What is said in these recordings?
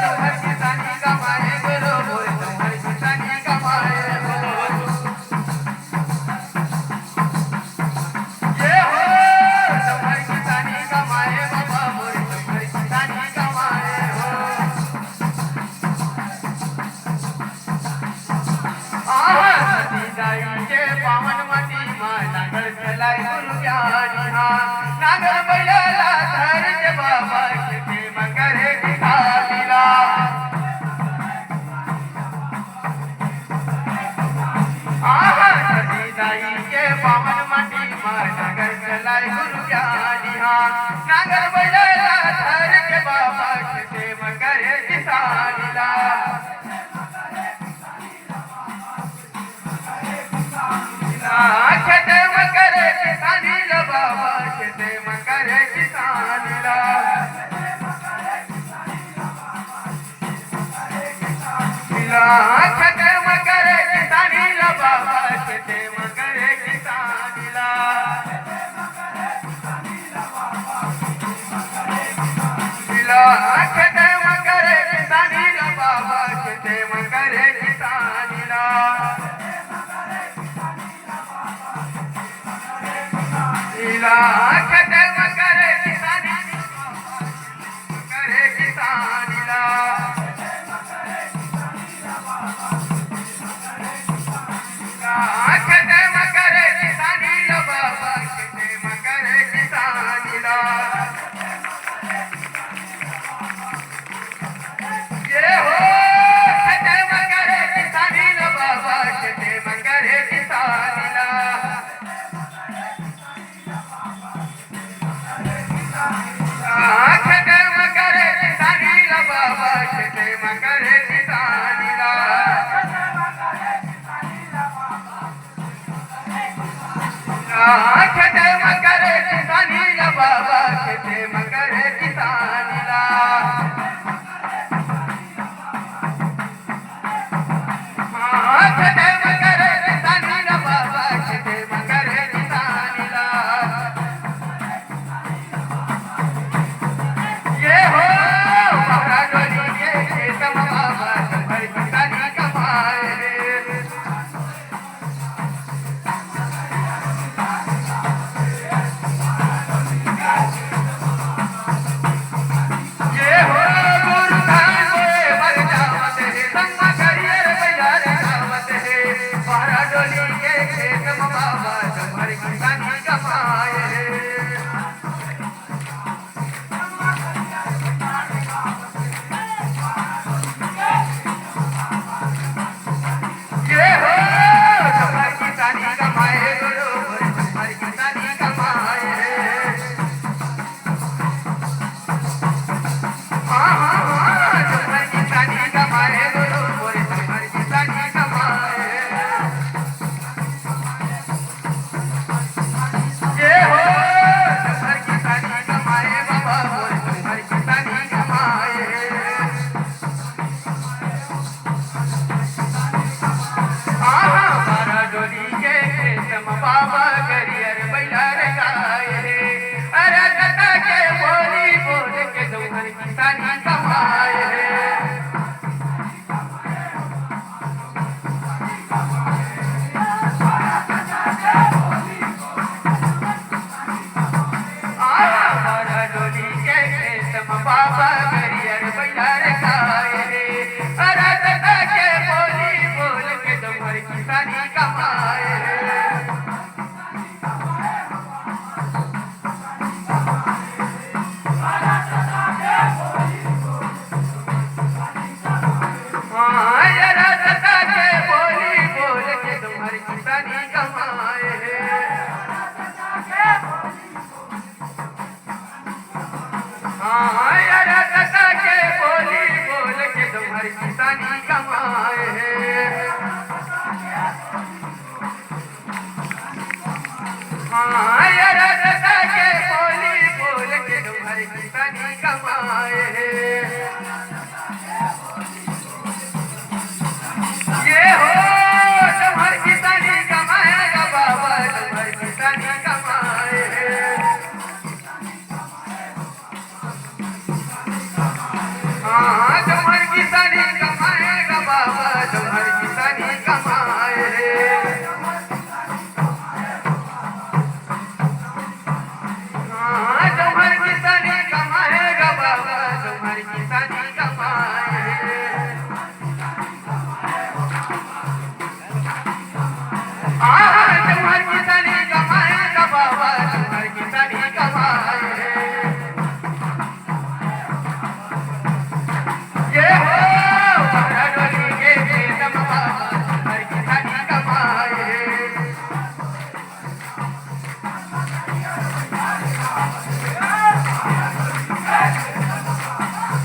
तुम्हारी किसानी कमाए गुरु बोले तुम्हारी किसानी कमाए हो ये हो तुम्हारी किसानी कमाए बाबा बोले तुम्हारी किसानी कमाए हो सती दाई के पावन मती मां नागर चलाए गुरु ज्ञानी नागर बैला धर के बाबा के मगर दिखा दिला सती दाई के पावन मती मां नागर चलाए गुरु ज्ञानी नागर बैला धर के बाबा के मगर दिखा दिला खेते मकर किसानी ला बाबा खेते मकर किसानी ला खेते मकर किसानी ला बाबा खेते मकर किसानी ला खेते मकर किसानी ला बाबा खेते मकर किसानी ला खेते मकर किसानी करे किसानी ला खेते मकर किसानी ला बाबा खेते मकर किसानी ला ये हो खेते मकर किसानी ला बाबा खेते मकर किसानी ला खेते मकर किसानी ला बाबा खेते मकर किसानी ला खेते मकर किसानी ला बाबा खेते मकर किसानी ला खेते मकर किसानी ला बाबा खेते मकर किसानी ला ये हो बाबा डोली के खेत में बाबा तुम्हारी किसानी कमाए ये हो गुरु धाम में मर जावत है संग करिए भैया रे जावत है बाबा डोली के खेत में बाबा तुम्हारी किसानी कमाए ये हो तुम्हारी किसानी कमाए गुरु बोले तुम्हारी किसानी कमाए तुम्हारी किसानी कमाए गुरु बोले तुम्हारी किसानी कमाए ये हो तुम्हारी किसानी कमाए बाबा बोले तुम्हारी किसानी कमाए बारा डोली के खेत में बाबा करियर बैला रे गाए रे अरे कटा के बोली बोल के तुम्हारी किसानी कमाए रे बारा डोली के खेत में बाबा करियर बैला रे गाए रे अरे कटा के बोली बोल के तुम्हारी किसानी कमाए रे तुम्हारी किसानी कमाए हाँ यार कमाए तुम्हार किसानी कमाएगा बाबा तुम्हार किसानी कमाए ये हो डोली के खेत में बाबा तुम्हार किसानी कमाए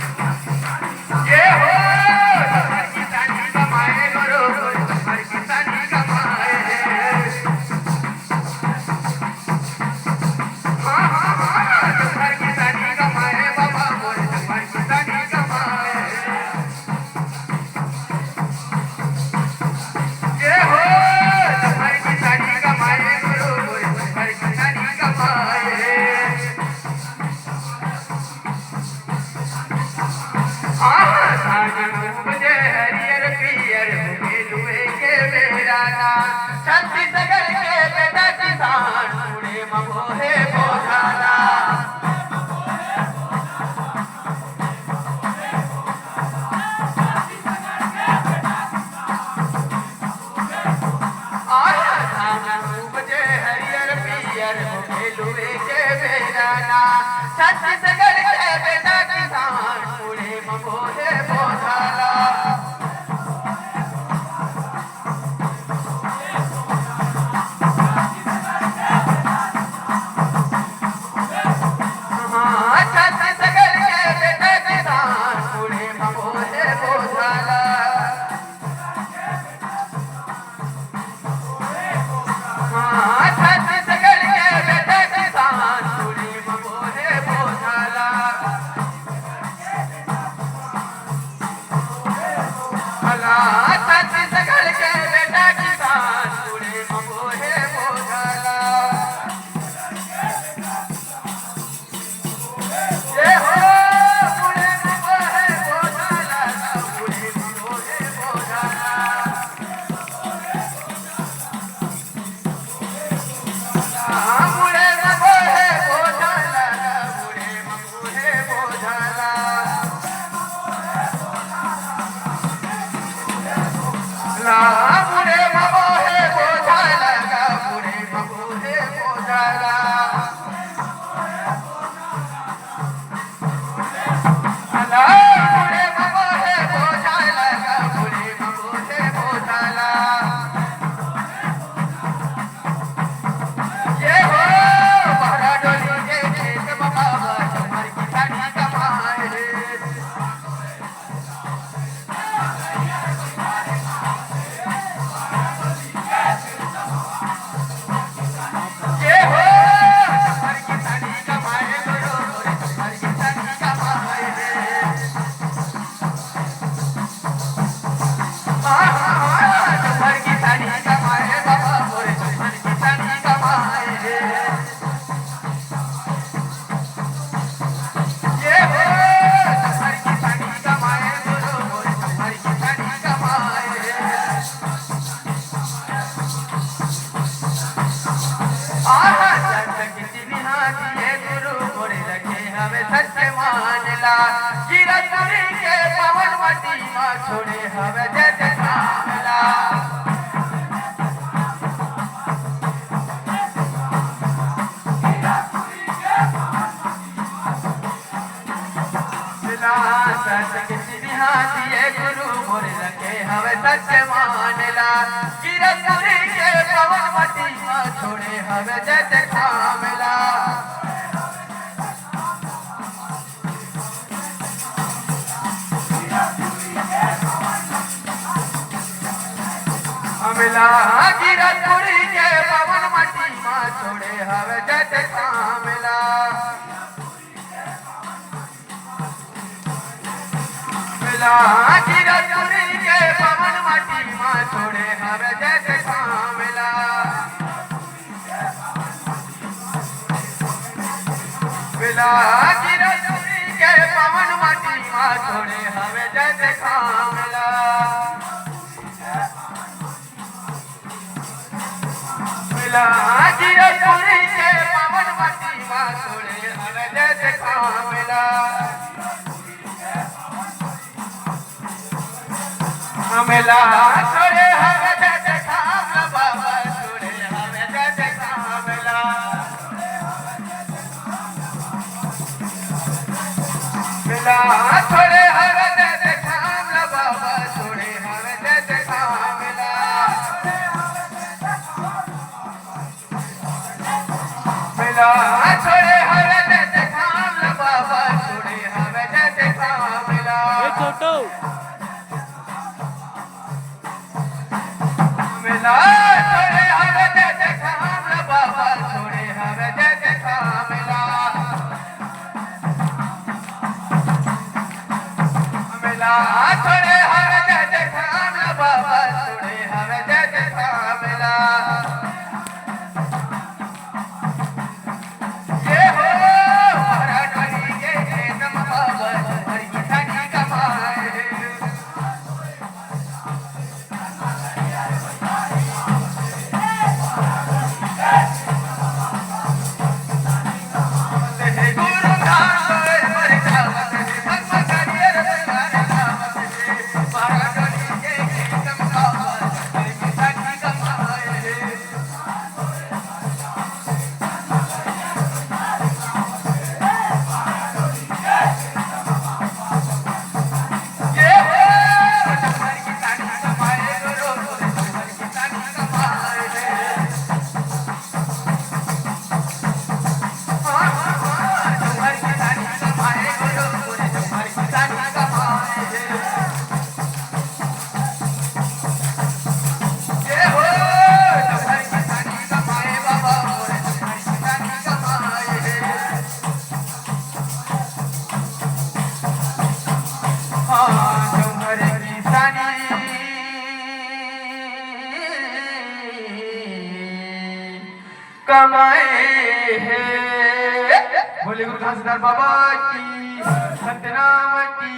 ये हो तुम्हार किसानी कमाए गुरु तुम्हार किसानी कमाए तुम्हार किसानी कमाए बाबा मोर तुम्हार किसानी कमाए ये हो तुम्हार किसानी कमाए गुरु मोर तुम्हार किसानी कमाए मुझे हरियर पियर लुए के मेरा ना छत्तीसगढ़ के बेटा किसान मुड़े ममोहे बोझाना मुझे हरियर पियर लुए के मेरा ना छत्तीसगढ़ के बेटा किसान मुड़े ममोहे बोझाना छत्तीसगढ़ के बेटा किसान मुड़े ममोहे बोझाना छत्तीसगढ़ के बेटा किसान मुड़े ममोहे बोझाना छत्तीसगढ़ के बेटा किसान मुड़े ममोहे बोझाना ये हो मुड़े ममोहे बोझाना मुड़े ममोहे बोझाना मुड़े ममोहे बोझाना मुड़े ममोहे बोझाना मुड़े ममोहे बोझाना मुड़े ममोहे बोझाना मुड़े ममोहे बोझाना मुड़े ममोहे बोझाना ये हो बड़ा डोली के खेत में बाबा तुम्हार किसानी कमाए ये हो तुम्हार किसानी कमाए गुरु मोरे तुम्हार किसानी कमाए तुम्हार किसानी कमाए बाबा मोरे तुम्हार किसानी कमाए ये हो तुम्हार किसानी कमाए गुरु मोरे तुम्हार किसानी कमाए किसी निहादिए गुरु मोरे रखे हमें सत्य मानला गिरतुरी के पवन मटी माँ छोड़े हमें जैसे कामला किसी निहादिए गुरु मोरे रखे हमें सत्य मानला गिरतुरी के पवन मटी माँ छोड़े हमें जैसे कामला मिला गिरतुरी के पवन मटी माँ छोड़े हवे जैसे कामला मिला गिरतुरी के पवन मटी माँ छोड़े हवे जैसे कामला मिला गिरतुरी के पवन मटी माँ छोड़े हवे जैसे कामला गिरतुरी के पवन मटी माँ छोड़े हवे जैसे कामला आम्हाला थोडे हवेचे थांबला बाबा थोडे हवेचे थांबला मिला थोडे हवेचे थांबला बाबा थोडे हवेचे थांबला मिला थोडे हवेचे थांबला बाबा थोडे हवेचे थांबला छोटो मिला थोडे हवेचे थांबला बाबा थोडे हवेचे थांबला मिला थोडे हवेचे थांबला बाबा थोडे हवेचे थांबला ये हो मराठी ये नम बाबा हरी ठाणी कमाए गुरु धाम मरे धावत धर्म करियर मराठी ये नम बाबा हरी ठाणी कमाए ये हो हरी ठाणी कमाए गुरु हरी ठाणी कमाए कमाए है बोले गुरु घासदार बाबा की सतनाम की